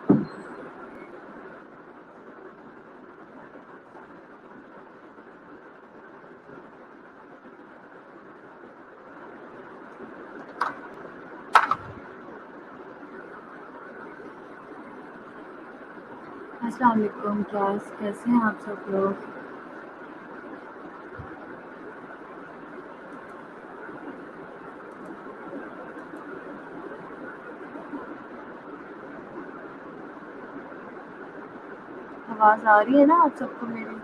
अस्सलाम वालेकुम क्लास, कैसे हैं आप सब लोग? आवाज़ आ रही है ना आप सबको मेरी?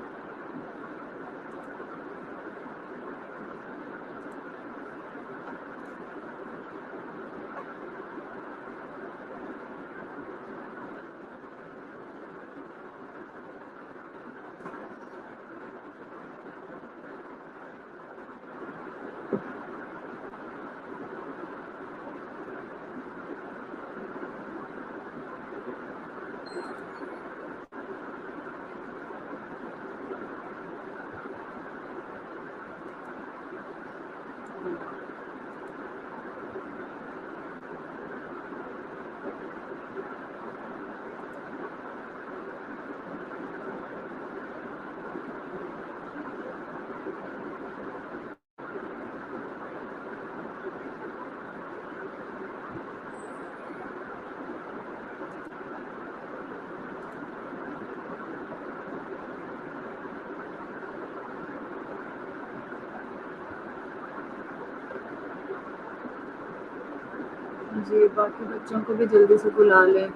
जी, बाकी बच्चों को भी जल्दी से बुला लें।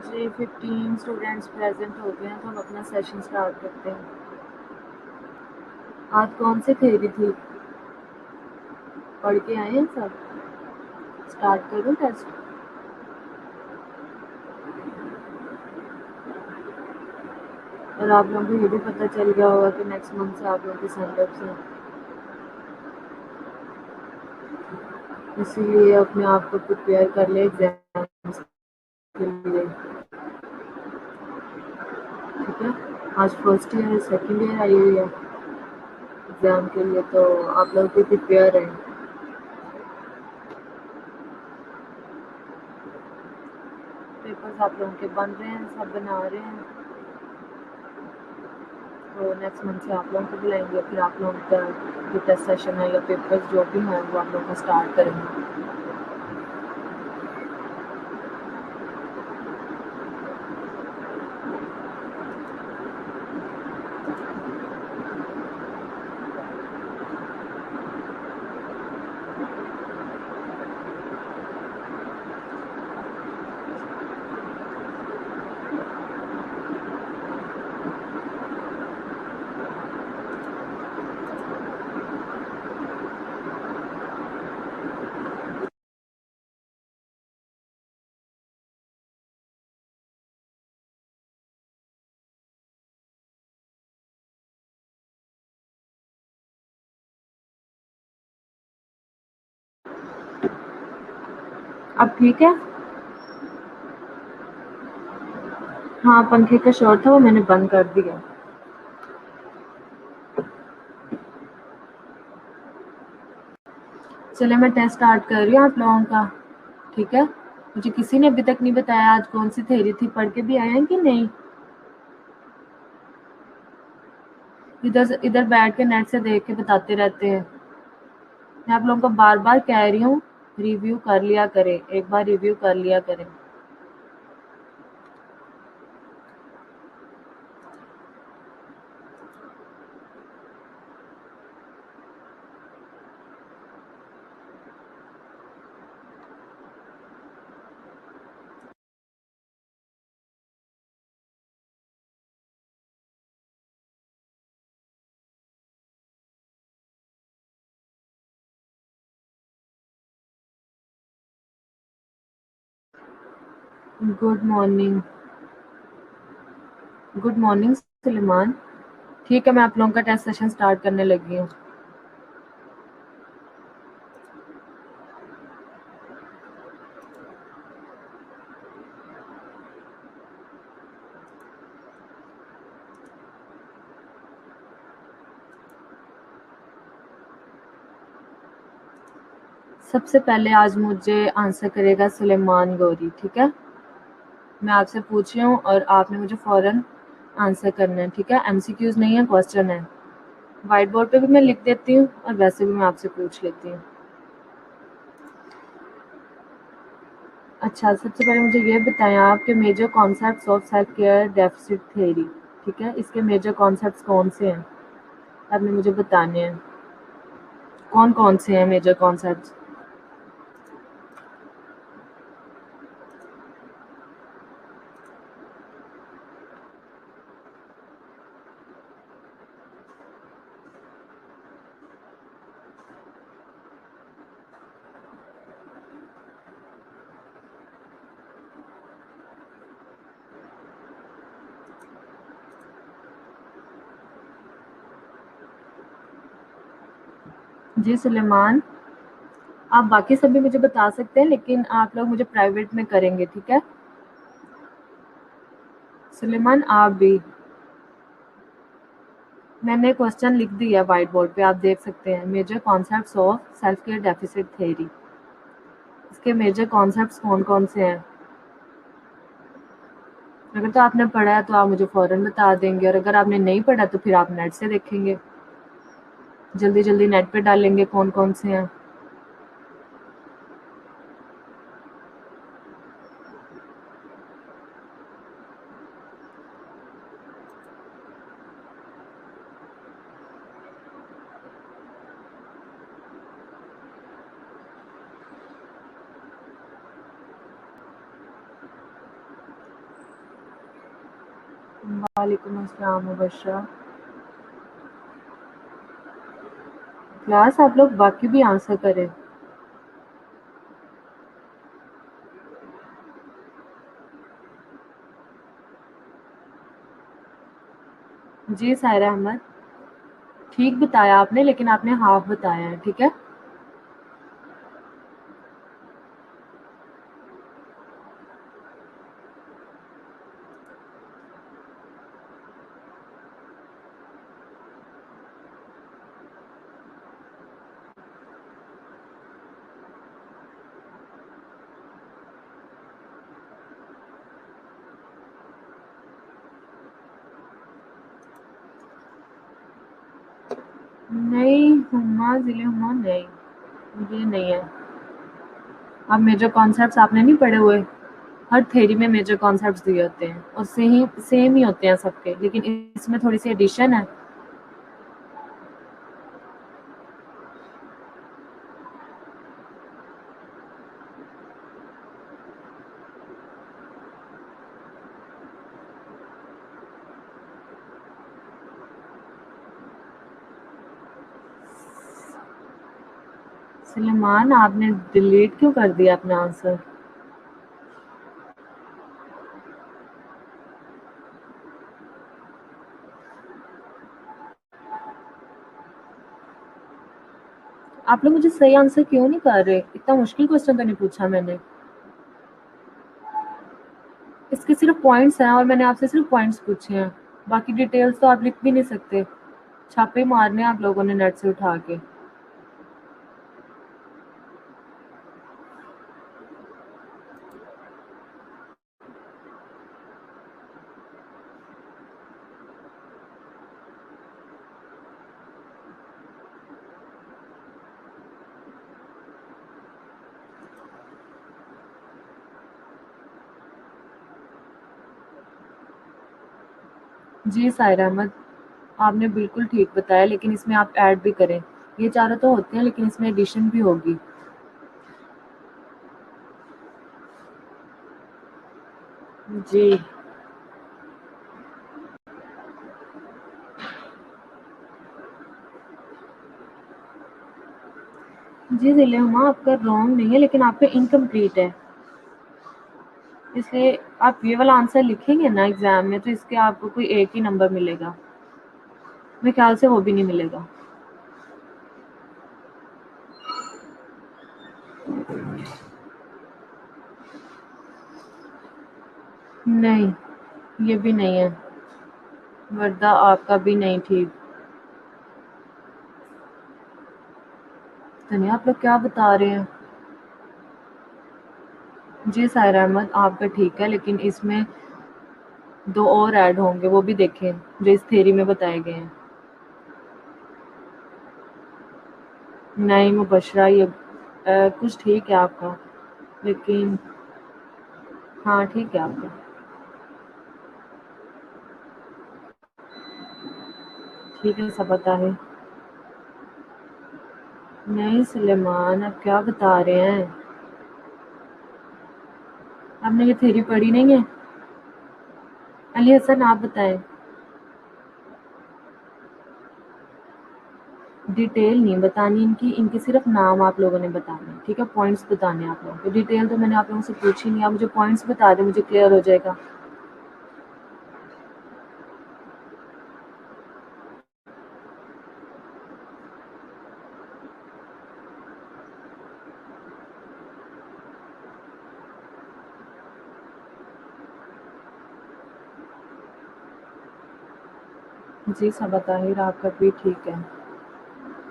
जी, 15 स्टूडेंट्स प्रेज़ेंट हो गए हैं, तो हम अपना सेशन स्टार्ट करते हैं। आज कौन सी थ्योरी थी? पढ़ के आए हैं सब? स्टार्ट करूँ टेस्ट? और आप लोगों को ये भी पता चल गया होगा कि नेक्स्ट मंथ से आप लोगों के सेंटर्स हैं। इसीलिए अपने आप को प्रिपेयर कर ले एग्जाम्स के लिए। ठीक है, आज first year second year I हुई है एग्जाम के लिए, तो आप लोग भी प्रिपेयर हैं। पेपर्स आप लोगों के बन रहे हैं, सब बना रहे हैं, तो नेक्स्ट मंथ से आप लोगों को बुलाएंगे, फिर आप लोगों का जो टेस्ट सेशन है या पेपर्स जो भी हैं वो आप लोगों को स्टार्ट करेंगे। अब ठीक है? हाँ, पंखे का शोर था, वो मैंने बंद कर दिया। चले मैं टेस्ट स्टार्ट कर रही हूँ आप लोगों का। ठीक है, मुझे किसी ने अभी तक नहीं बताया आज कौन सी थ्योरी थी, पढ़ के भी आए हैं कि नहीं? इधर इधर बैठ के नेट से देख के बताते रहते हैं। मैं आप लोगों को बार बार कह रही हूँ, रिव्यू कर लिया करें, एक बार रिव्यू कर लिया करें। Good morning, good morning Suleman. ठीक है, मैं आप लोगों का टेस्ट सेशन स्टार्ट करने लगी हूँ। सबसे पहले आज मुझे आंसर करेगा सुलेमान गौरी। ठीक है, मैं आपसे पूछ रही हूँ और आपने मुझे फ़ौरन आंसर करना है। ठीक है, एमसीक्यूज नहीं है, क्वेश्चन है। व्हाइट बोर्ड पे भी मैं लिख देती हूँ और वैसे भी मैं आपसे पूछ लेती हूँ। अच्छा, सबसे पहले मुझे ये बताएं आप कि major concepts of self care deficit theory. ठीक है, इसके मेजर कॉन्सेप्ट्स कौन से हैं आपने मुझे बताने हैं। कौन कौन से हैं मेजर कॉन्सेप्ट्स? जी सुलेमान, आप बाकी सब भी मुझे बता सकते हैं, लेकिन आप लोग मुझे प्राइवेट में करेंगे। ठीक है सुलेमान, आप भी। मैंने क्वेश्चन लिख दिया व्हाइट बोर्ड पे, आप देख सकते हैं। Major concepts of self care deficit theory, इसके मेजर कॉन्सेप्ट्स कौन कौन से हैं? अगर तो आपने पढ़ा है तो आप मुझे फ़ौरन बता देंगे, और अगर आपने नहीं पढ़ा तो फिर आप नेट से देखेंगे, जल्दी जल्दी नेट पे डालेंगे कौन कौन से हैं। वालेकुम अस्सलाम मुबशरा। क्लास आप लोग बाकी भी आंसर करें। जी सायरा अहमद, ठीक बताया आपने, लेकिन आपने हाफ बताया है। ठीक है, नहीं, हुमा ज़िले हुमा नहीं, ये नहीं है। अब मेजर कॉन्सेप्ट्स आपने नहीं पढ़े हुए? हर थ्योरी में मेजर कॉन्सेप्ट्स दिए होते हैं और सेम ही होते हैं सबके, लेकिन इसमें थोड़ी-सी एडिशन है। सुलेमान, आपने डिलीट क्यों कर दिया अपना आंसर? आप लोग मुझे सही आंसर क्यों नहीं कर रहे? इतना मुश्किल क्वेश्चन तो नहीं पूछा मैंने। इसके सिर्फ पॉइंट्स हैं और मैंने आपसे सिर्फ पॉइंट्स पूछे हैं। बाकी डिटेल्स तो आप लिख भी नहीं सकते। छापे मारने हैं आप लोगों ने नेट से उठा के। जी सायरा अहमद, आपने बिल्कुल ठीक बताया, लेकिन इसमें आप ऐड भी करें। ये चारों तो होते हैं, लेकिन इसमें एडिशन भी होगी। जी। जी ज़िले-हुमा, आपका रॉन्ग नहीं है, लेकिन आपका इनकम्प्लीट है। इसलिए आप ये वाला आंसर लिखेंगे ना एग्ज़ाम में, तो इसके आपको कोई एक ही नंबर मिलेगा। मेरे ख़्याल से वो भी नहीं मिलेगा। नहीं, ये भी नहीं है। वर्दा आपका भी नहीं ठीक। तन्या, आप लोग क्या बता रहे हैं? जी सायरा अहमद, आपका ठीक है, लेकिन इसमें 2 और ऐड होंगे, वो भी देखें, जो इस थ्योरी में बताए गए हैं। नहीं मुबशरा, ये कुछ ठीक है आपका, लेकिन हाँ, ठीक है आपका। ठीक है, सब पता है। नहीं सुलेमान, आप क्या बता रहे हैं? आपने ये थ्योरी पढ़ी नहीं है? अली हसन, आप बताएं। डिटेल नहीं बतानी इनकी, इनके सिर्फ नाम आप लोगों ने बताने हैं, ठीक है? पॉइंट्स बताने हैं आप लोगों को। डिटेल तो मैंने आप लोगों से पूछी नहीं, आप मुझे पॉइंट्स बता दें, मुझे क्लियर हो जाएगा। जी सबा ताहिर, आपका भी ठीक है।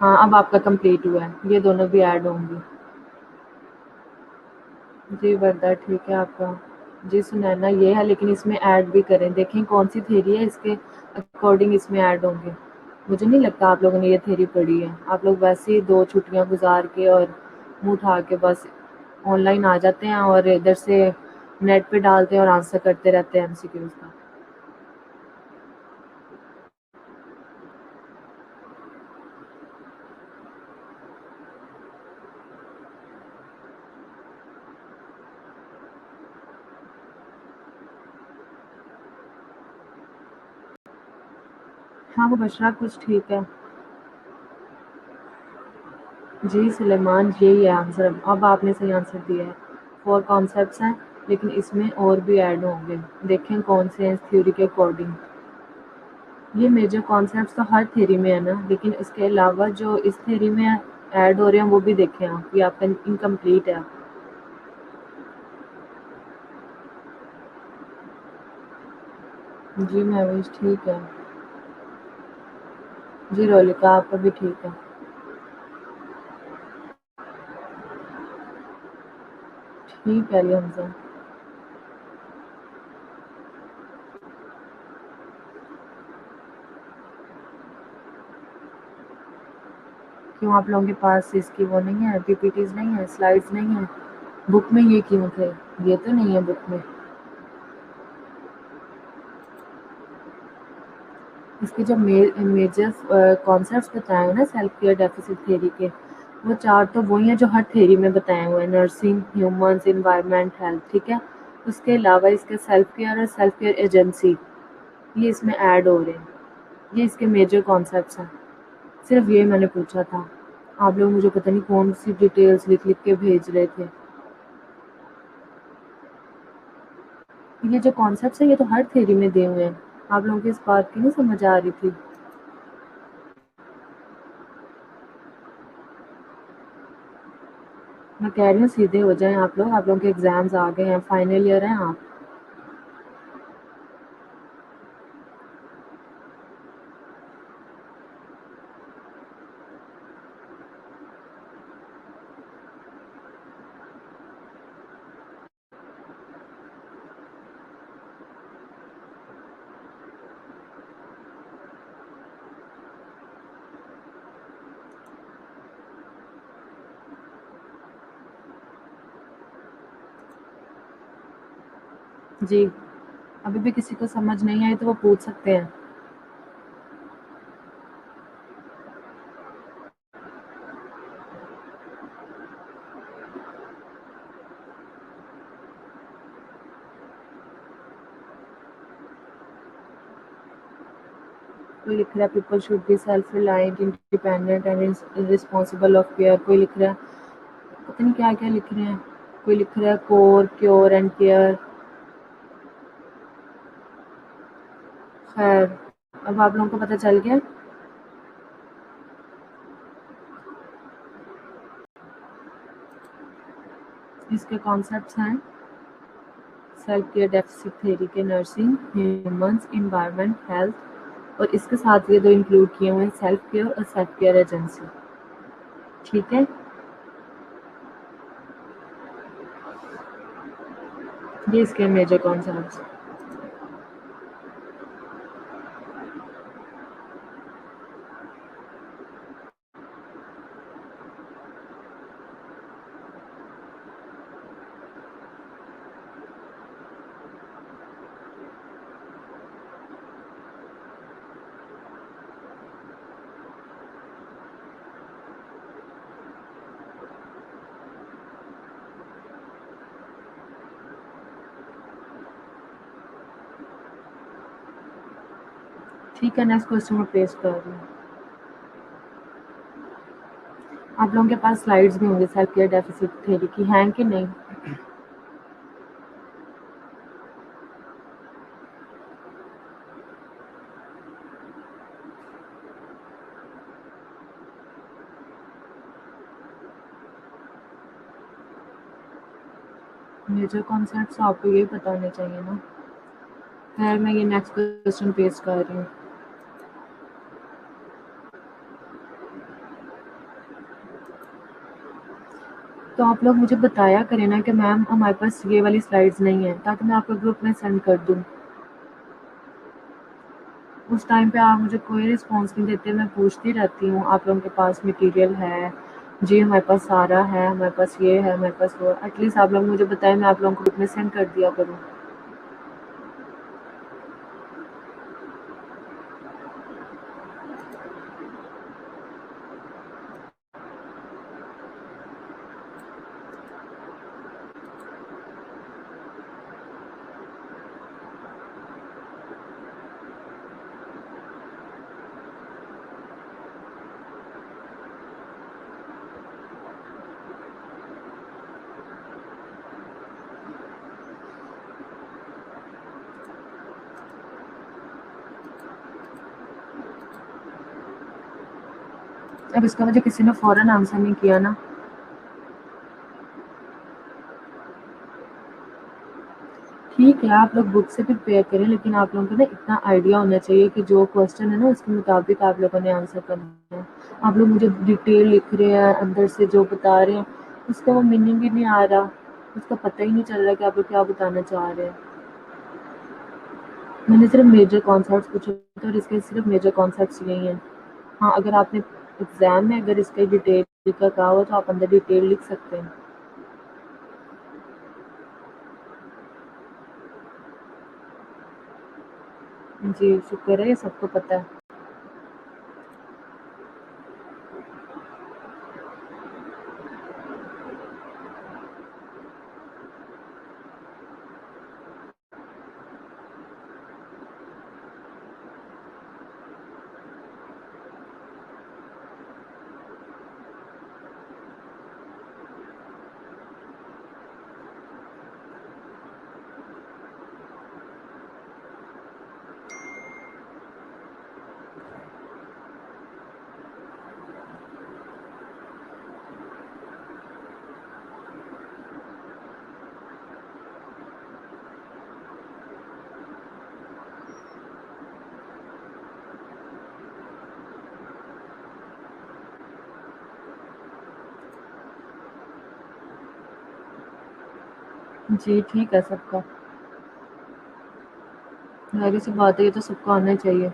हाँ, अब आपका कंप्लीट हुआ है, ये दोनों भी ऐड होंगे। जी वर्दा, ठीक है आपका। जी सुनैना, ये है, लेकिन इसमें ऐड भी करें, देखें कौन सी थ्योरी है, इसके अकॉर्डिंग इसमें ऐड होंगे। मुझे नहीं लगता आप लोगों ने ये थ्योरी पढ़ी है। आप लोग वैसे ही 2 छुट्टियाँ गुजार के और मुँह उठा के बस ऑनलाइन आ जाते हैं और इधर से नेट पे डालते हैं और आंसर करते रहते हैं एमसीक्यूज़ का। हाँ, मुबशरा कुछ ठीक है। जी सुलेमान, यही है आंसर। अब आपने सही आंसर दिया है। 4 कॉन्सेप्ट्स हैं, लेकिन इसमें और भी ऐड होंगे। देखें कौन से हैं इस थ्योरी के अकॉर्डिंग। ये मेजर कॉन्सेप्ट्स तो हर थ्योरी में है ना, लेकिन इसके अलावा जो इस थ्योरी में ऐड हो रहे हैं वो भी देखें आप। ये आपका इनकम्प्लीट है। जी महविश, ठीक है। जी रोलिका, आपका भी ठीक है। ठीक है अली हमजा। क्यों आप लोगों के पास इसकी वो नहीं है, पीपीटीज नहीं है, स्लाइड्स नहीं है? बुक में ये क्यों थे? ये तो नहीं है बुक में। इसके जो मेजर कॉन्सेप्ट्स बताए हैं ना सेल्फ केयर डेफिसिट थ्योरी के, वो 4 तो वही हैं जो हर थ्योरी में बताए हुए हैं, नर्सिंग, ह्यूमंस, एनवायरनमेंट, हेल्थ, ठीक है? उसके अलावा इसके सेल्फ केयर और सेल्फ केयर एजेंसी, ये इसमें ऐड हो रहे हैं। ये इसके मेजर कॉन्सेप्ट्स हैं। सिर्फ ये मैंने पूछा था। आप लोग मुझे पता नहीं कौन सी डिटेल्स लिख लिख के भेज रहे थे। ये जो कॉन्सेप्ट्स हैं ये तो हर थ्योरी में दिए हुए हैं। आप लोगों को इस बात की नहीं समझ आ रही थी? मैं कह रही हूँ सीधे हो जाएं आप लोग। आप लोगों के एग्जाम्स आ गए हैं, फाइनल ईयर हैं आप। जी, अभी भी किसी को समझ नहीं आई तो वो पूछ सकते हैं। कोई लिख रहा है people should be self reliant, independent and responsible of care. कोई लिख रहा है पता नहीं क्या क्या लिख रहे हैं। कोई लिख रहा है कोर, क्योर एंड केयर। खैर, अब आप लोगों को पता चल गया। इसके कॉन्सेप्ट्स हैं सेल्फ केयर डेफिसिट थ्योरी के, नर्सिंग, ह्यूमंस, एनवायरनमेंट, हेल्थ, और इसके साथ ये 2 इंक्लूड किए हुए हैं, सेल्फ केयर और सेल्फ केयर एजेंसी। ठीक है, ये इसके मेजर कॉन्सेप्ट्स। ठीक है, नेक्स्ट क्वेश्चन में पेश कर रही हूँ। आप लोगों के पास स्लाइड्स भी होंगे सेल्फ केयर डेफिसिट थ्योरी की, हैं कि नहीं? मेजर कॉन्सेप्ट्स आपको यही पता होने चाहिए ना। खैर, मैं ये नेक्स्ट क्वेश्चन पेश कर रही हूँ। तो आप लोग मुझे बताया करें ना कि मैम हमारे पास ये वाली स्लाइड्स नहीं है, ताकि मैं आपको ग्रुप में सेंड कर दूँ। उस टाइम पे आप मुझे कोई रिस्पॉन्स नहीं देते। मैं पूछती रहती हूँ आप लोगों के पास मटेरियल है? जी हमारे पास सारा है, हमारे पास ये है, हमारे पास वो। एटलीस्ट आप लोग मुझे बताएं, मैं आप लोगों को ग्रुप में सेंड कर दिया करूँ। अब इसका मुझे किसी ने फ़ौरन आंसर नहीं किया ना। ठीक है, आप लोग बुक से प्रिपेयर करें, लेकिन आप लोगों को ना इतना आइडिया होना चाहिए कि जो क्वेश्चन है ना उसके मुताबिक आप लोगों ने आंसर करना है। आप लोग मुझे डिटेल लिख रहे हैं, अंदर से जो बता रहे हैं उसका वो मीनिंग ही नहीं आ रहा, उसका पता ही नहीं चल रहा कि आप लोग क्या बताना चाह रहे हैं। मैंने सिर्फ मेजर कॉन्सेप्ट्स पूछे थे और इसके सिर्फ मेजर कॉन्सेप्ट्स यही हैं। हाँ, अगर आपने एग्ज़ाम में अगर इसके डिटेल का कहा हो तो आप अंदर डिटेल लिख सकते हैं। जी, शुक्र है ये सबको पता है। जी, ठीक है सबका। ज़ाहिर-सी बात है ये तो सबको आना ही चाहिए।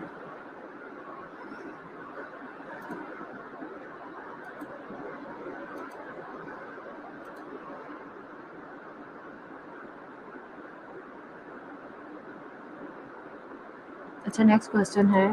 अच्छा नेक्स्ट क्वेश्चन है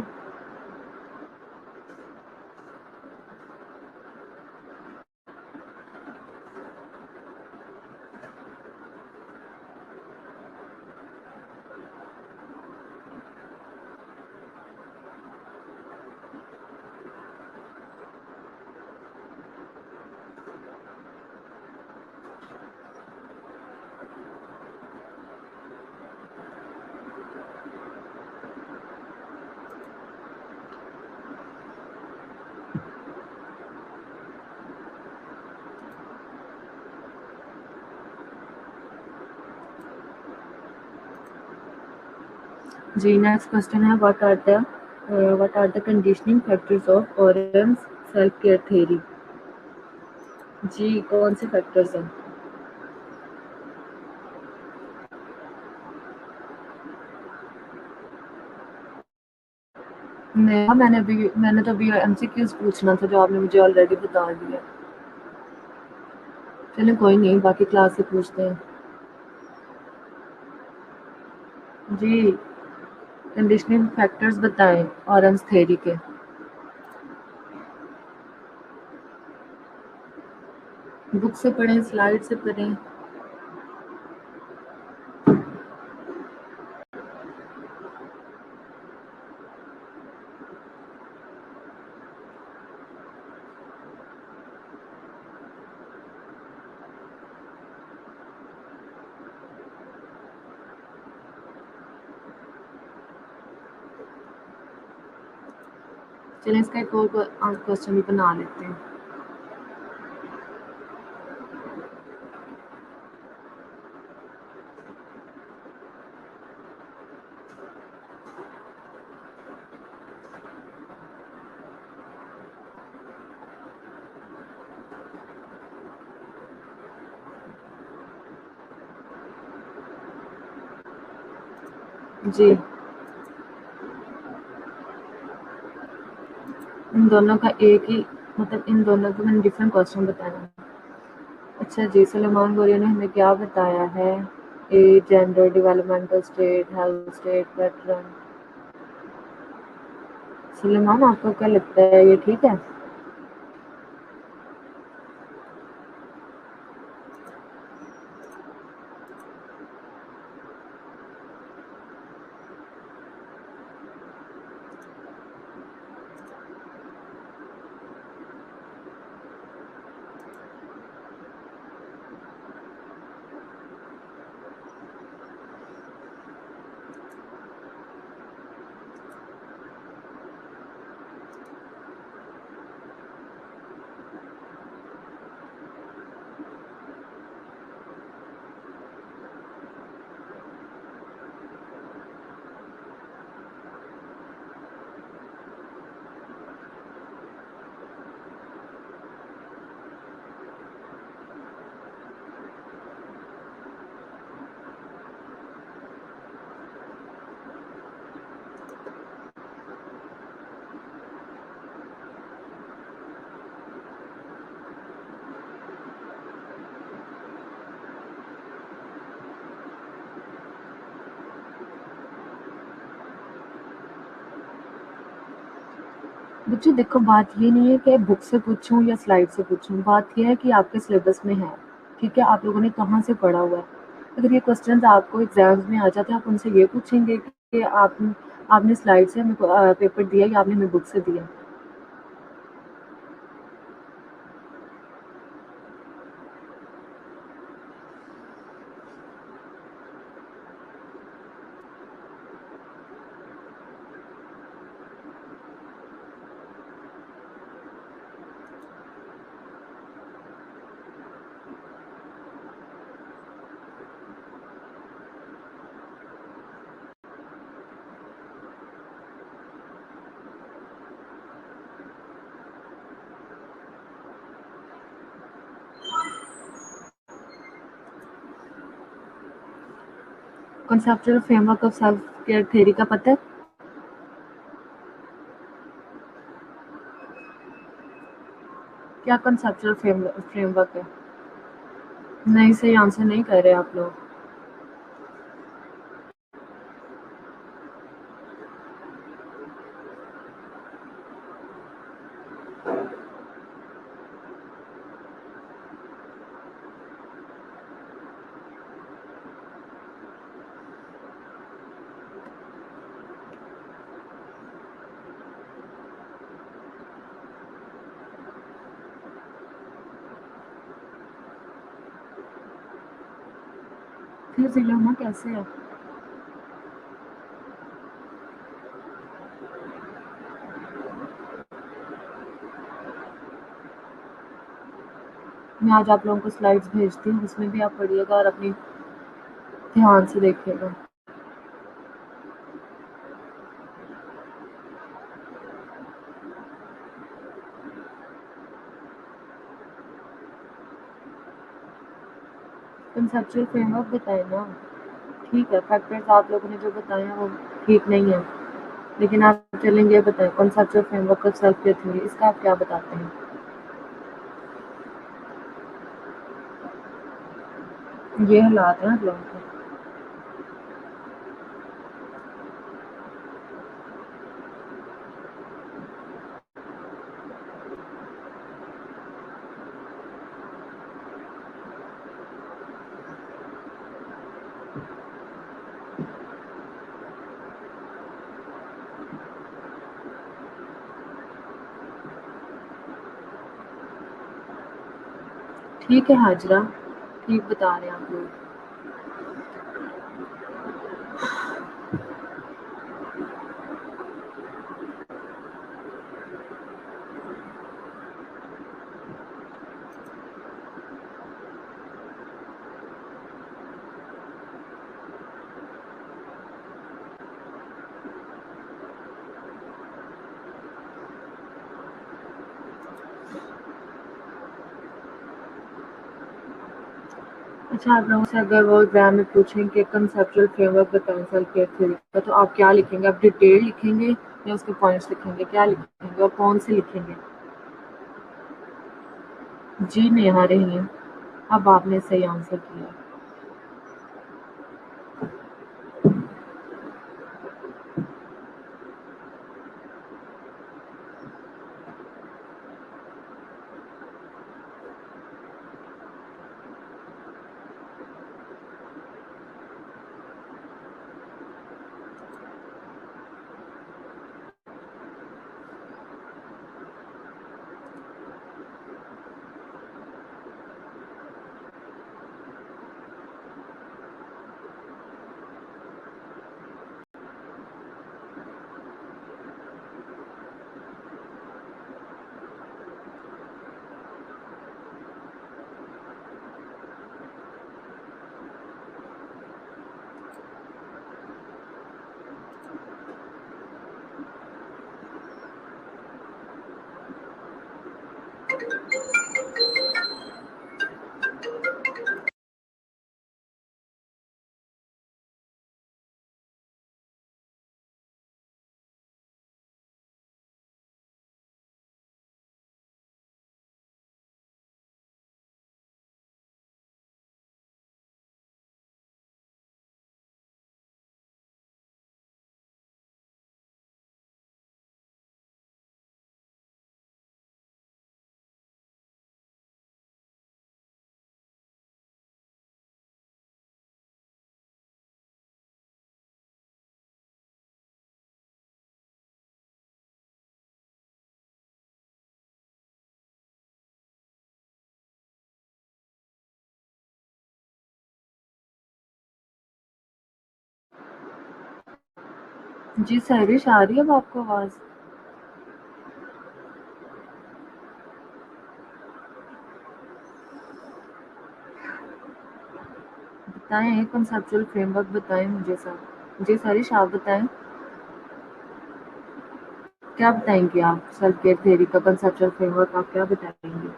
जी, नेक्स्ट क्वेश्चन है what are the conditioning factors of Orem's self care theory? जी, कौन से फैक्टर्स हैं? मैंने तो अभी एमसीक्यूज़ पूछना था जो आपने मुझे ऑलरेडी बता दिया। चलिए कोई नहीं, बाकी क्लास से पूछते हैं। जी, कंडीशनिंग फैक्टर्स बताएं ऑरेम्स थ्योरी के। बुक से पढ़ें, स्लाइड से पढ़ें? चलिए इसका एक और क्वेश्चन भी बना लेते हैं। जी, इन दोनों का एक ही मतलब इन दोनों को मैंने डिफरेंट क्वेश्चन बताया है। अच्छा जी, सुलेमान गौरी ने हमें क्या बताया है? Age, gender, developmental state, health state, veteran. Suleman आपको क्या लगता है ये ठीक है? बच्चों देखो, बात ये नहीं है कि बुक से पूछूं या स्लाइड से पूछूं, बात ये है कि आपके सिलेबस में है। ठीक है, आप लोगों ने कहाँ से पढ़ा हुआ है। अगर ये क्वेश्चंस आपको एग्जाम्स में आ जाते हैं, आप उनसे ये पूछेंगे कि आपने स्लाइड से मेरे को पेपर दिया या आपने मेरी बुक से दिया। Conceptual framework of self care theory का पता है? क्या कॉन्सेप्चुअल फ्रेमवर्क है? नहीं, सही आंसर नहीं कर रहे आप लोग। फिर डिलेमा कैसे है? मैं आज आप लोगों को स्लाइड्स भेजती हूँ, उसमें भी आप पढ़िएगा और अपनी ध्यान से देखिएगा। कंसेप्चुअल फ्रेमवर्क बताए ना। ठीक है, फैक्टर्स आप लोगों ने जो बताए हैं वो ठीक नहीं है, लेकिन आप चलेंगे बताएं conceptual framework of self care theory, इसका आप क्या बताते हैं? ये हालात है आप लोगों के। ठीक है हाजरा, ठीक बता रहे हैं आप लोग। अच्छा, आप लोगों से अगर वो एग्जाम में पूछें कि कंसेप्चुअल फ्रेमवर्क बताएं सेल्फ केयर थ्योरी का, तो आप क्या लिखेंगे? आप डिटेल लिखेंगे या उसके पॉइंट्स लिखेंगे? क्या लिखेंगे और कौन से लिखेंगे? जी नहीं आ रही हैं। अब आपने सही आंसर किया। जी सहरिश, आ रही है अब आपको आवाज़? बताएँ, कॉन्सेप्चुअल फ्रेमवर्क बताएँ मुझे सर। जी सहरिश, आप बताएँ। क्या बताएँगी आप? सेल्फ केयर थ्योरी का कॉन्सेप्चुअल फ्रेमवर्क आप क्या बताएँगी?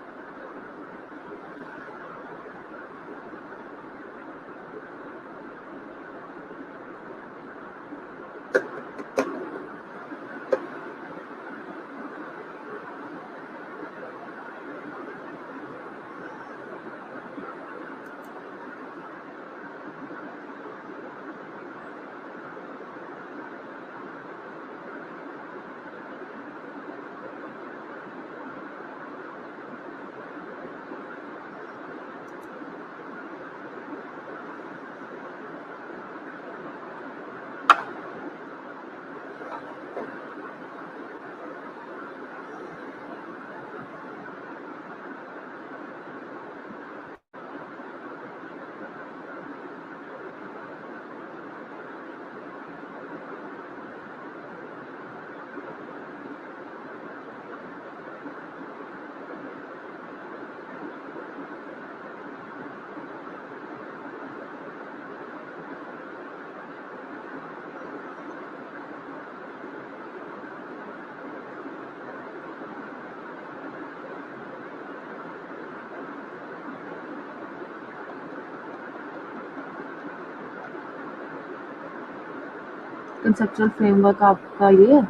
कंसेप्चुअल फ्रेमवर्क आपका ये है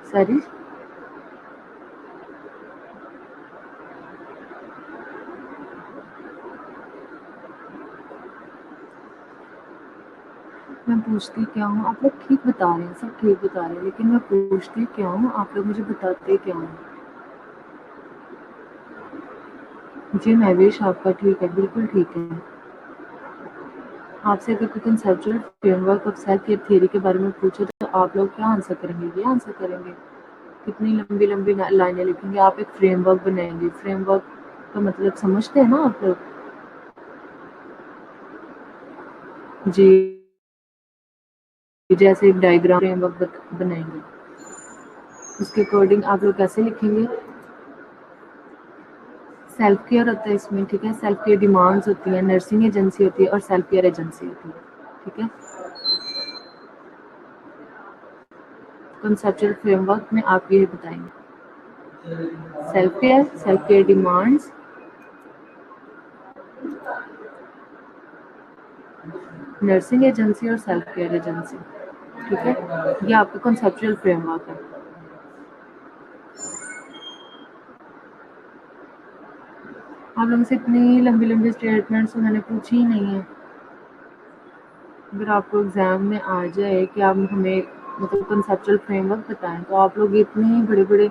सैरिश? मैं पूछती क्या हूँ, आप लोग ठीक बता रहे हैं, सब ठीक बता रहे हैं, लेकिन मैं पूछती क्या हूँ, आप लोग मुझे बताते क्या हूँ? जी महवेश, आपका ठीक है, बिल्कुल ठीक है। आपसे अगर कोई conceptual framework of self care theory के बारे में पूछे तो आप लोग क्या आंसर करेंगे? ये आंसर करेंगे? कितनी लंबी लंबी लाइनें लिखेंगे, आप एक फ्रेमवर्क बनाएंगे। फ्रेमवर्क का मतलब समझते हैं ना आप लोग? जी, जैसे एक डायग्राम फ्रेमवर्क बनाएंगे, उसके अकॉर्डिंग आप लोग कैसे लिखेंगे? सेल्फ केयर होता है इसमें, ठीक है। सेल्फ केयर डिमांड्स होती हैं, नर्सिंग एजेंसी होती है और सेल्फ केयर एजेंसी होती है, ठीक है। कंसेप्चुअल फ्रेमवर्क में आप ये बताएंगे self care demands, nursing agency और सेल्फ केयर एजेंसी, ठीक है। ये आपका कंसेप्चुअल फ्रेमवर्क है। आप लोगों से इतनी लंबी लंबी स्टेटमेंट्स तो मैंने पूछी ही नहीं है। अगर आपको एग्जाम में आ जाए कि आप हमें मतलब कंसेप्चुअल फ्रेमवर्क बताएं, तो आप लोग इतनी बड़े बड़े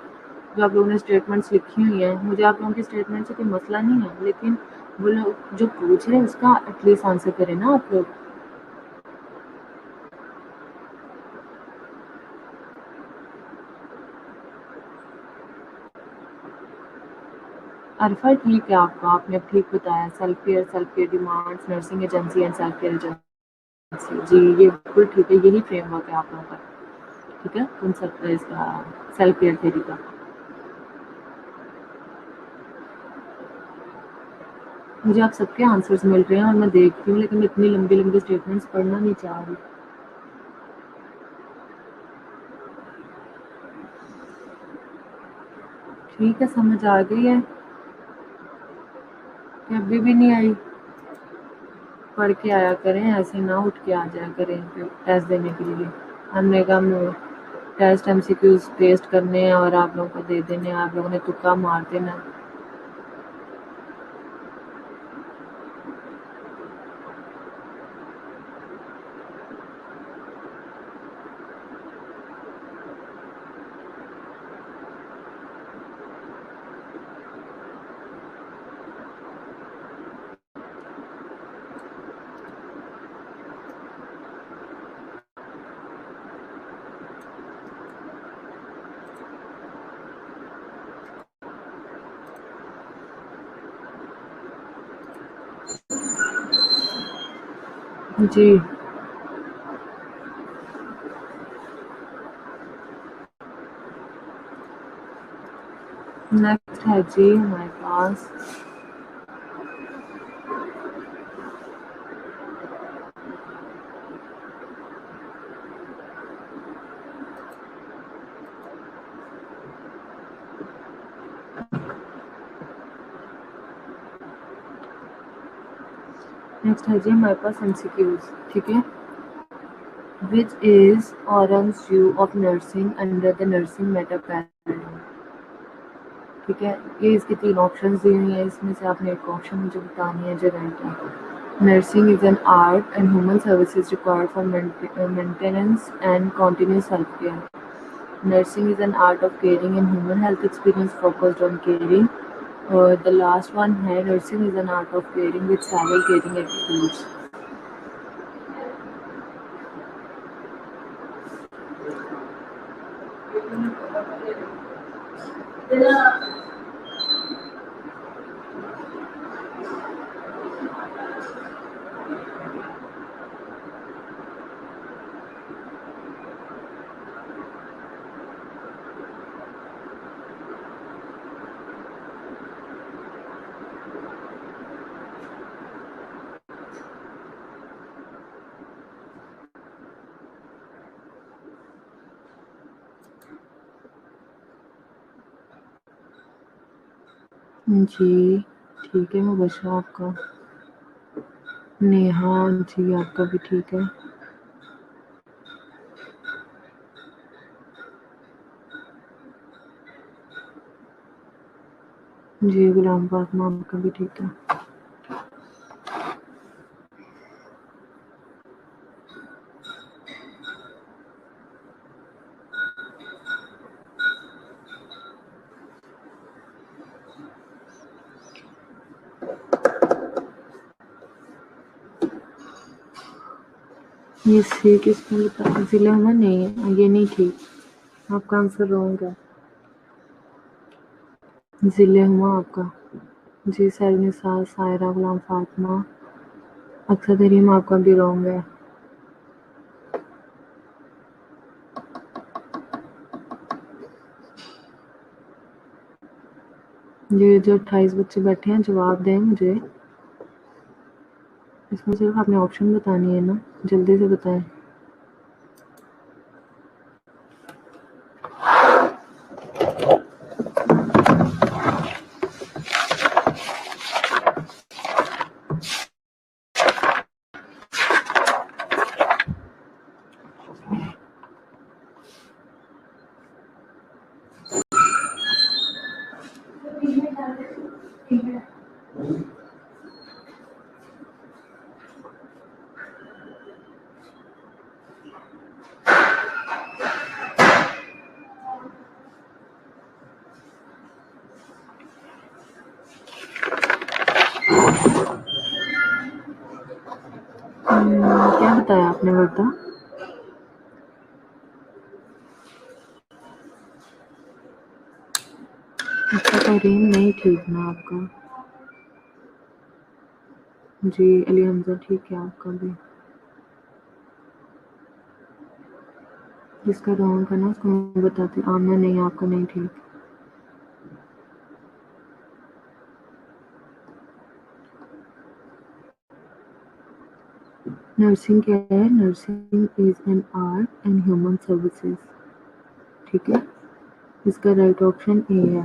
जो आप लोगों ने स्टेटमेंट्स लिखी हुई हैं, मुझे आप लोगों की स्टेटमेंट से कोई मसला नहीं है, लेकिन वो लोग जो पूछ रहे हैं उसका एटलीस्ट आंसर करें ना आप लोग। अरफा ठीक है आपका, आपने अब ठीक बताया। Self care demands, nursing agency and self care agency, जी ये बिल्कुल ठीक है, यही फ्रेमवर्क है आप लोगों का, ठीक है। कंसेप्ट इसका सेल्फ केयर थ्योरी का। मुझे आप सबके आंसर्स मिल रहे हैं और मैं देखती हूँ, लेकिन इतनी लंबी लंबी स्टेटमेंट्स पढ़ना नहीं चाह रही। ठीक है, समझ आ गई है कि अभी भी नहीं आई? पढ़ के आया करें, ऐसे ना उठ के आ जाया करें टेस्ट देने के लिए। हमने कहा टेस्ट एमसीक्यूज पेस्ट करने हैं और आप लोगों को दे देने, आप लोगों ने तुक्का मार देना। जी नेक्स्ट है जी हमारे पास MCQs, ठीक है। Which is Orang's view of nursing under the nursing meta paradigm, ठीक है। ये इसकी 3 ऑप्शंस दी हुई हैं, इसमें से आपने एक ऑप्शन मुझे बतानी है जो राइट है। Nursing is an art and human services required for maintenance and continuous health care. Nursing is an art of caring and human health experience focused on caring. The last one है nursing is an art of caring with several caring attitudes. जी ठीक है, मैं बच रहा हूँ आपका। नेहा जी आपका भी ठीक है। जी गुलाम फातिमा आपका भी ठीक है। ये सी किसने बताया? जिला में नहीं है, ये नहीं ठीक, आपका आंसर रॉन्ग है। जिले हुआ आपका। जी सरनिसा सायरा गुलाम फातिमा अक्सर तरीम आपका भी रॉन्ग है। ये जो 28 बच्चे बैठे हैं जवाब दें मुझे। इसमें सिर्फ आपने ऑप्शन बतानी है ना, जल्दी से बताएं। क्या बताया आपने बेटा? अच्छा तरीम नहीं ठीक ना आपका। जी अली हमजा ठीक है आपका भी। जिसका रॉन्ग है ना उसको मैं बताती हूँ। आमना नहीं, आपका नहीं ठीक। नर्सिंग क्या है? Nursing is an art and human services, ठीक है। इसका राइट ऑप्शन ए है,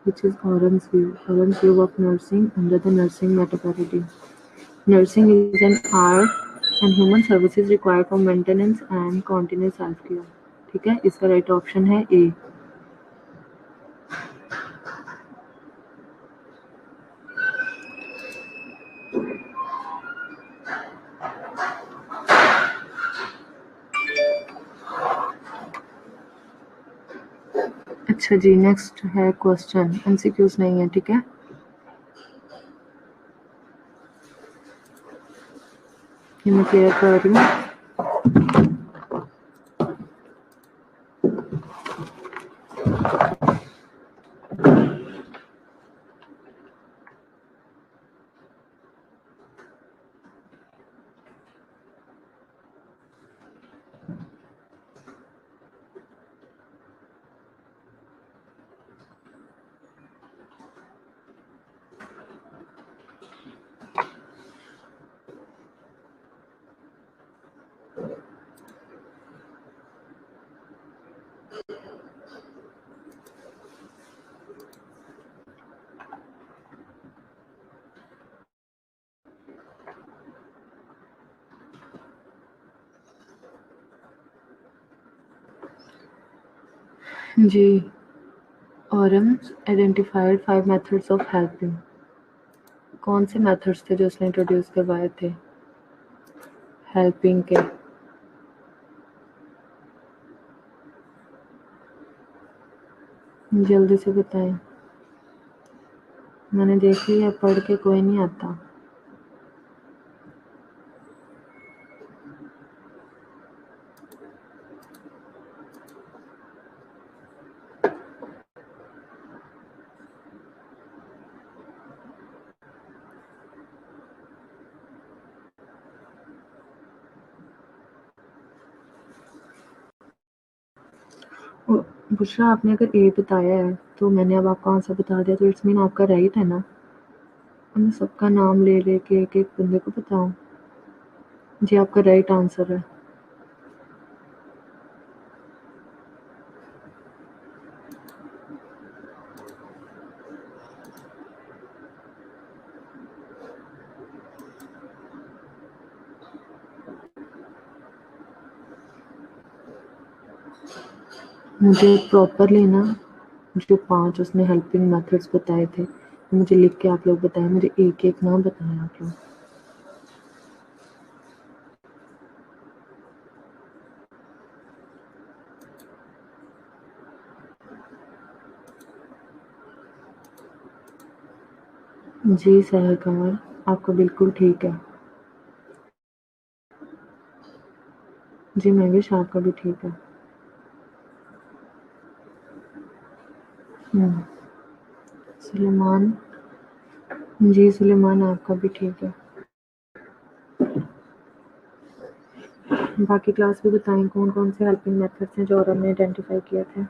which is Oran's view. Oran's view of nursing under the nursing meta paradigm. Nursing is an art and human services required for maintenance and continuous health care, ठीक है। इसका right option है ए। अच्छा जी next है question, MCQs नहीं है, ठीक है। ये मैं क्लियर कर रही हूँ। जी, ऑरम्स आइडेंटिफाइड 5 मेथड्स ऑफ हेल्पिंग। कौन से मेथड्स थे जो उसने इंट्रोड्यूस करवाए थे हेल्पिंग के? जल्दी से बताएं। मैंने देख लिया, पढ़ के कोई नहीं आता। बुशरा, आपने अगर ए बताया है तो मैंने अब आपको आंसर बता दिया, तो इट्स मीन आपका राइट है ना? अब मैं सबका नाम ले लेके एक एक बंदे को बताऊं? जी, आपका राइट आंसर है। मुझे प्रॉपरली ना जो 5 उसने हेल्पिंग मेथड्स बताए थे, वो मुझे लिख के आप लोग बताएं, मुझे एक-एक नाम बताएं आप लोग। जी सहर कंवर, आपका बिल्कुल ठीक है। जी महविश, आपका भी ठीक है। सुलेमान, जी सुलेमान, आपका भी ठीक है। बाकी क्लास भी बताएं कौन कौन से हेल्पिंग मेथड्स हैं जो और हमने आइडेंटिफाई किए थे।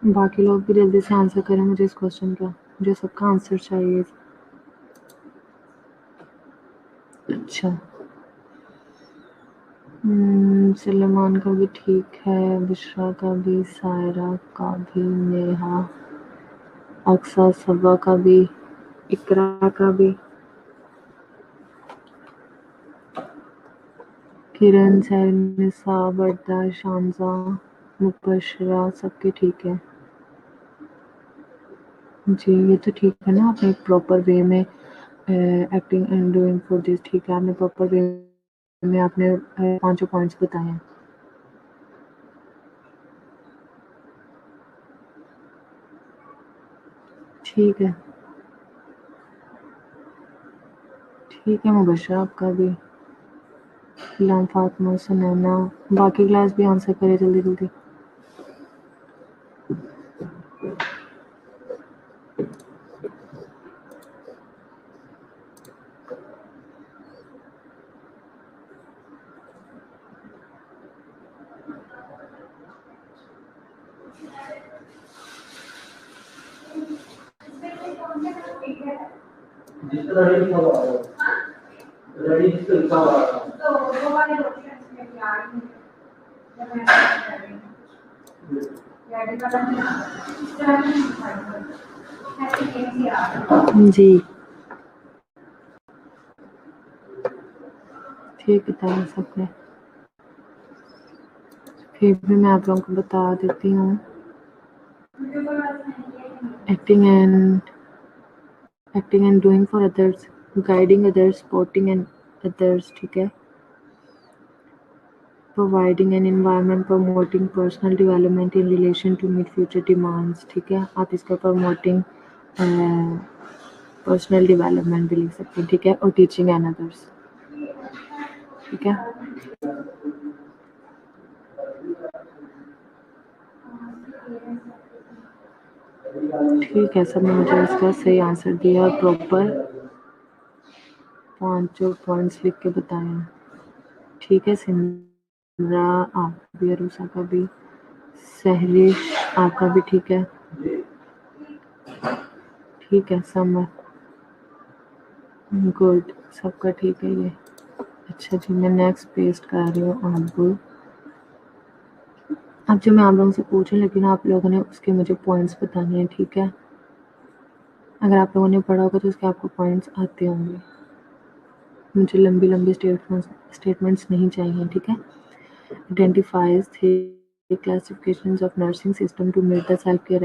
बाकी लोग भी जल्दी से आंसर करें मुझे इस क्वेश्चन का, मुझे सबका आंसर चाहिए। अच्छा, सुलेमान का भी ठीक है, बुशरा का भी, सायरा का भी, नेहा, अक्सा, सबा का भी, इकरा का भी, किरण, निसा, बरदा, शामजा, मुबशरा, सबके ठीक है। जी, ये तो ठीक है ना, आपने एक प्रॉपर वे में acting and doing for this, ठीक है, आपने प्रॉपर वे में आपने पांचों पॉइंट्स बताए हैं। ठीक है, ठीक है मुबशरा, आपका भी। इल्हाम, फातिमा, सुनैना, बाकी क्लास भी आंसर करे जल्दी जल्दी। जी, ठीक बताया सबने। फिर भी मैं आप लोगों को बता देती हूँ। Acting and doing for others, guiding others, supporting and others, ठीक है। Providing an environment, promoting personal development in relation to meet future demands, ठीक है। आप इसका प्रमोटिंग पर्सनल डेवलपमेंट भी लिख सकते हैं, ठीक है, और टीचिंग एंड अदर्स, ठीक है। ठीक है, सबने मुझे इसका सही आंसर दिया और प्रॉपर 5 पॉइंट्स लिख के बताए, ठीक है। सिमरा आप भी, अरूसा का भी, सहरिश आपका भी, ठीक है, ठीक है। समर गुड, सबका ठीक है ये। अच्छा जी, मैं नेक्स्ट पेस्ट कर रही हूँ आपको। अब जो मैं आप लोगों से पूछूं, लेकिन आप लोगों ने उसके मुझे पॉइंट्स बताने हैं, ठीक है। अगर आप लोगों ने पढ़ा होगा तो उसके आपको पॉइंट्स आते होंगे। मुझे लंबी लंबी स्टेटमेंट्स नहीं चाहिए, ठीक है। Identifies the classifications of nursing system to meet the self-care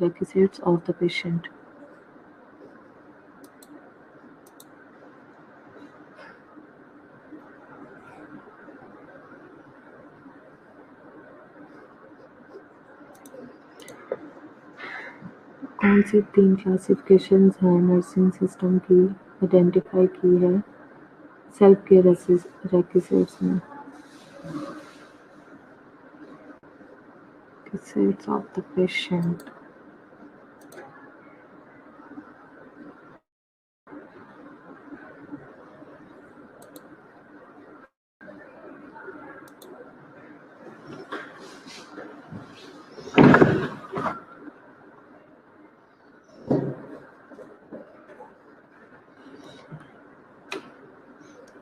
requisites of the patient. कौन सी 3 क्लासिफिकेशंस हैं नर्सिंग सिस्टम की, आइडेंटिफाई की है सेल्फ केयर requisites में? Requisites of the patient.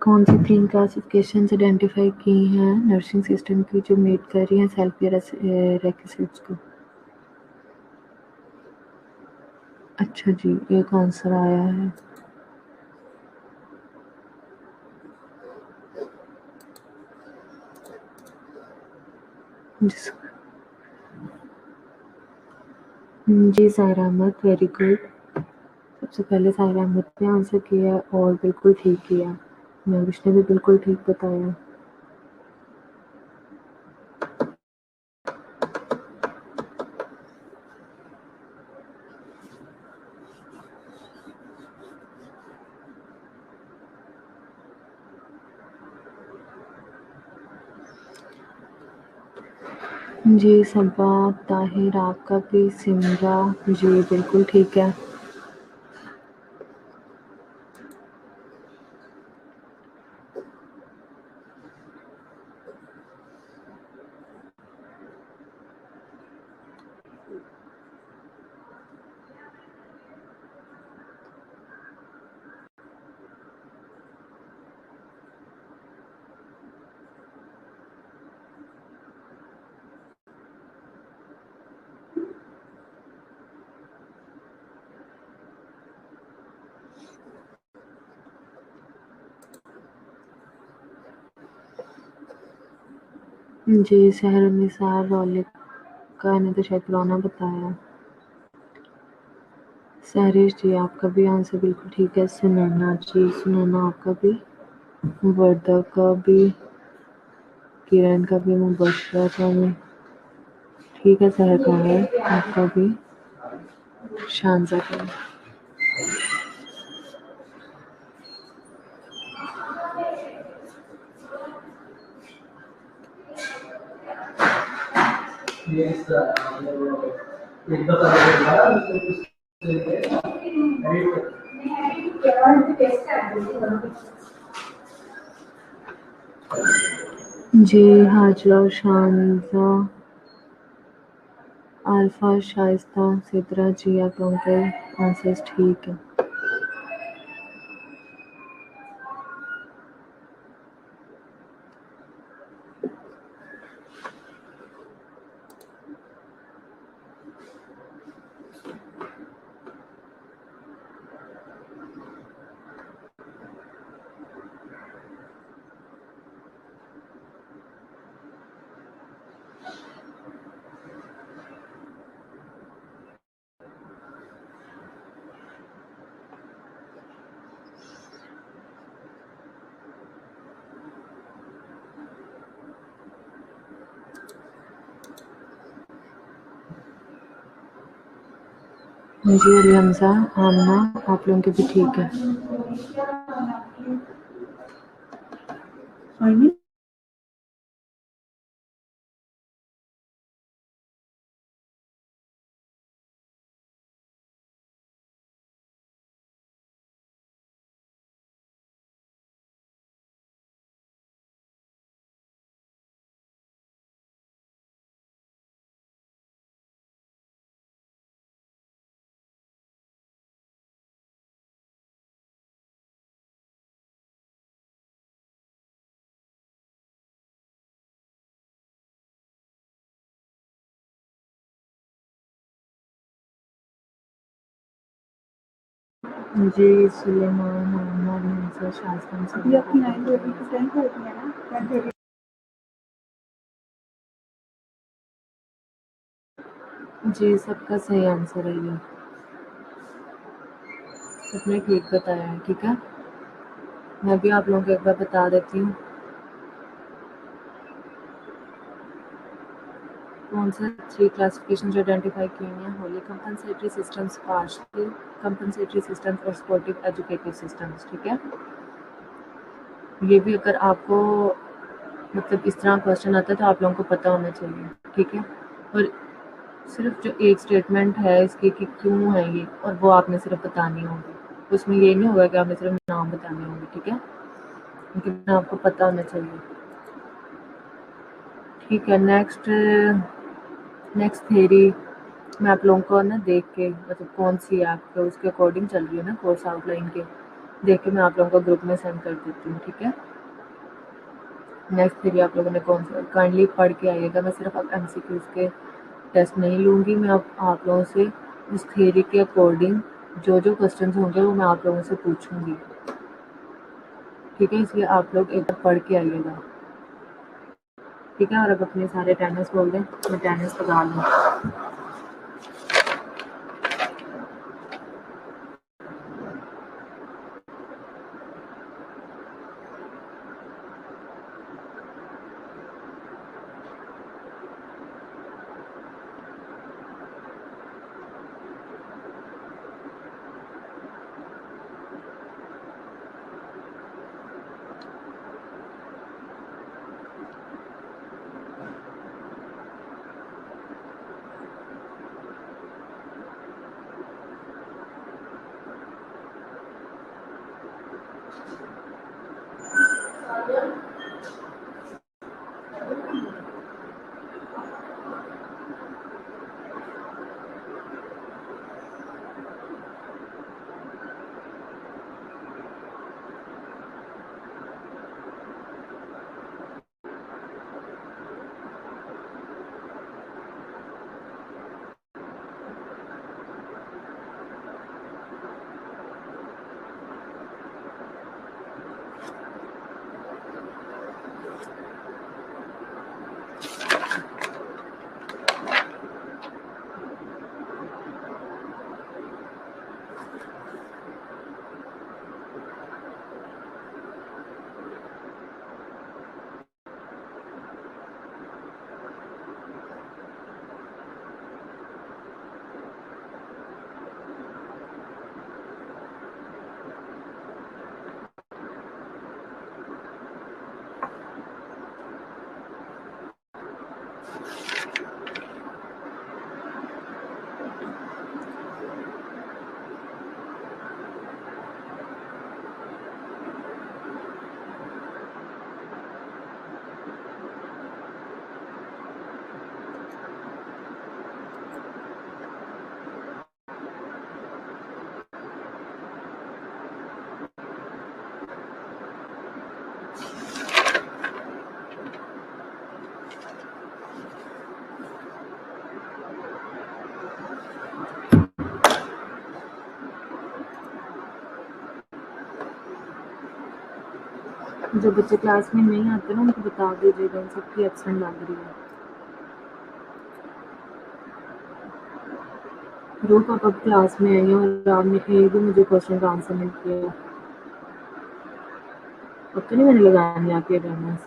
कौन सी 3 क्लासिफिकेशंस आइडेंटिफाई की हैं नर्सिंग सिस्टम की जो मीट कर रही हैं सेल्फ केयर requisites को? अच्छा जी, एक आंसर आया है। जी सायरा अहमद, वेरी गुड। सबसे पहले सायरा अहमद ने आंसर किया और बिल्कुल ठीक किया। महविश ने भी बिल्कुल ठीक बताया। जी सबा, ताहिर आपका भी, सिमरा जी बिल्कुल ठीक है। जी सहरनिसार रौलिका ने तो शायद पुराना बताया। सहरिश जी आपका भी आंसर बिल्कुल ठीक है। सुनैना जी, सुनैना आपका भी, वर्दा का भी, किरण का भी, मुबशरा का भी, ठीक है। सहर कमर आपका भी, शानजा का भी। जी हाजरा, शानजा, अल्फा, शाइस्ता, सिद्रा जी आप लोगों के आंसर्स ठीक है। जी अली हमजा, आमना, आप लोगों के भी ठीक है। जी सुलेमान, आमना, हमजा, शाज़िम सब अभी आपकी 9:30 to 10:30 है ना? 10:30 जी सबका सही आंसर है ये। सबने ठीक बताया है, ठीक है। मैं भी आप लोगों को एक बार बता देती हूँ कौन सा 3 क्लासिफिकेशन जो आइडेंटिफाई किए हैं। Holi compensatory systems, partial compensatory systems और सपोर्टिव एजुकेटिव सिस्टम्स, ठीक है। ये भी अगर आपको मतलब इस तरह क्वेश्चन आता है तो आप लोगों को पता होना चाहिए, ठीक है। और सिर्फ जो एक स्टेटमेंट है इसकी कि क्यों है ये, और वो आपने सिर्फ बतानी होगी। उसमें ये नहीं होगा कि आपने सिर्फ नाम बताने होंगे, ठीक है। लेकिन आपको पता होना चाहिए, ठीक है। नेक्स्ट थ्योरी मैं आप लोगों को ना देख के, मतलब कौन सी है आपके उसके अकॉर्डिंग चल रही है ना कोर्स आउटलाइन के, देख के मैं आप लोगों को ग्रुप में सेंड कर देती हूँ, ठीक है। नेक्स्ट थ्योरी आप लोगों ने कौन सा काइंडली पढ़ के आइएगा। मैं सिर्फ अब एमसीक्यूज के टेस्ट नहीं लूँगी, मैं अब आप लोगों से इस थ्योरी के अकॉर्डिंग जो जो क्वेश्चन होंगे वो मैं आप लोगों से पूछूंगी, ठीक है। इसलिए आप लोग एक बार पढ़ के आइएगा, ठीक है। और अब अपने सारे अटेंडेंस बोल दें, मैं अटेंडेंस लगा लूँ। जो बच्चे क्लास में नहीं आते ना उनको बता दीजिएगा, उन सबकी एब्सेंट लग रही है। रूप आप अब क्लास में आई हैं और आपने एक भी मुझे क्वेश्चन का आंसर नहीं किया। अब तो नहीं मैंने लगानी आपकी अटेंडेंस।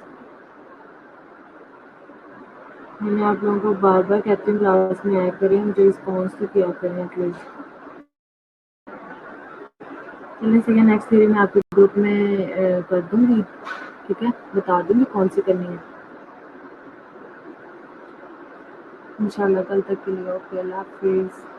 मैंने आप लोगों को बार बार कहती हूँ क्लास में आया करें, मुझे रिस्पॉन्स तो किया करें एटलीस्ट। चलिए ठीक है, नेक्स्ट थ्योरी मैं आपके ग्रुप में कर दूँगी, ठीक है? बता दूँगी कौन सी करनी है। इंशाल्लाह कल तक के लिए ओके, अल्लाह हाफ़िज़।